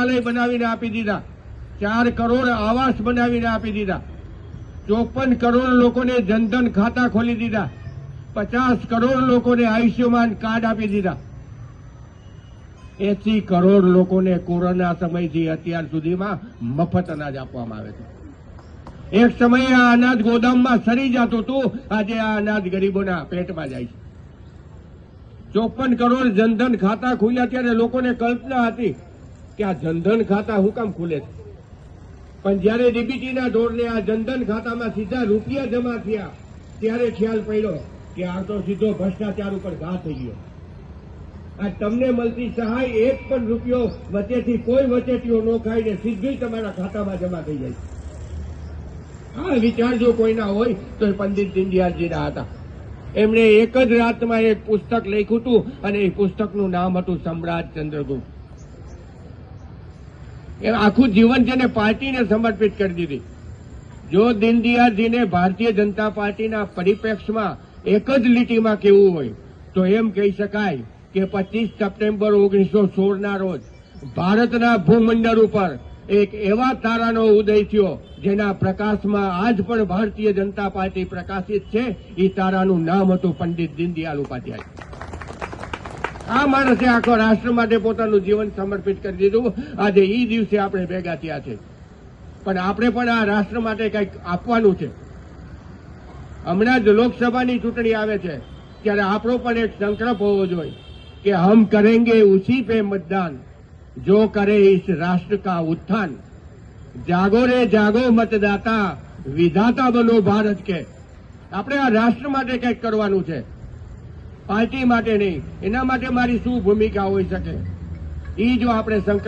શૌચાલય બનાવીને આપી દીધા, 4 કરોડ આવાસ બનાવીને આપી દીધા, 54 કરોડ લોકોને જનધન ખાતા ખોલી દીધા, 50 કરોડ લોકોને આયુષ્યમાન કાર્ડ આપી દીધા, 80 કરોડ લોકોને કોરોના સમયથી અત્યાર સુધીમાં મફત અનાજ આપવામાં આવે છે. એક સમયે આ અનાજ ગોદામમાં સરી જતું હતું, આજે આ અનાજ ગરીબોના પેટમાં જાય છે. 54 કરોડ જનધન ખાતા ખુલ્યા, ત્યારે લોકોને કલ્પના હતી કે આ જનધન ખાતા શું કામ ખુલે છે, પણ જયારે ડીબીટીના ધોરણે આ જનધન ખાતામાં સીધા રૂપિયા જમા થયા, ત્યારે ખ્યાલ પડ્યો કે આ તો સીધો ભ્રષ્ટાચાર ઉપર ઘા થઈ ગયો. આ તમને મળતી સહાય એક પણ રૂપિયો વચ્ચેથી કોઈ વચેટીઓ ન ખાઈને સીધું તમારા ખાતામાં જમા થઈ જાય. આ વિચાર જો કોઈના હોય તો એ પંડિત દીનદયાળજીના હતા. એમણે એક જ રાતમાં એક પુસ્તક લખ્યું હતું, અને એ પુસ્તકનું નામ હતું સમ્રાટ ચંદ્રગુપ્ત. એ આખું જીવન જેને પાર્ટીને સમર્પિત કરી દીધી. જો દીનદયાળજીને ભારતીય જનતા પાર્ટીના પરિપ્રેક્ષમાં એક જ લીટીમાં કહેવું હોય તો એમ કહી શકાય કે 25 સપ્ટેમ્બર 1916ના રોજ ભારતના ભૂમંડળ ઉપર એક એવા તારાનો ઉદય થયો જેના પ્રકાશમાં આજ પણ ભારતીય જનતા પાર્ટી પ્રકાશિત છે. એ તારાનું નામ હતું પંડિત દીનદયાળ ઉપાધ્યાય. આ માણસે આખો રાષ્ટ્ર માટે પોતાનું જીવન સમર્પિત કરી દીધું. આજે એ દિવસે આપણે ભેગા થયા છે, પણ આપણે પણ આ રાષ્ટ્ર માટે કંઈક આપવાનું છે. હમણાં જ લોકસભાની ચૂંટણી આવે છે, ત્યારે આપણો પણ એક સંકલ્પ હોવો જોઈએ કે હમ કરેંગે ઉસી पे मतदान जो करे इस राष्ट्र का उत्थान. जागो रे जागो मतदाता, विधाता बनो भारत के. આપણે આ રાષ્ટ્ર માટે કંઈક કરવાનું છે, પાર્ટી માટે નહીં. એના માટે મારી શું ભૂમિકા હોઈ શકે, એ જો આપણે સંકલ્પ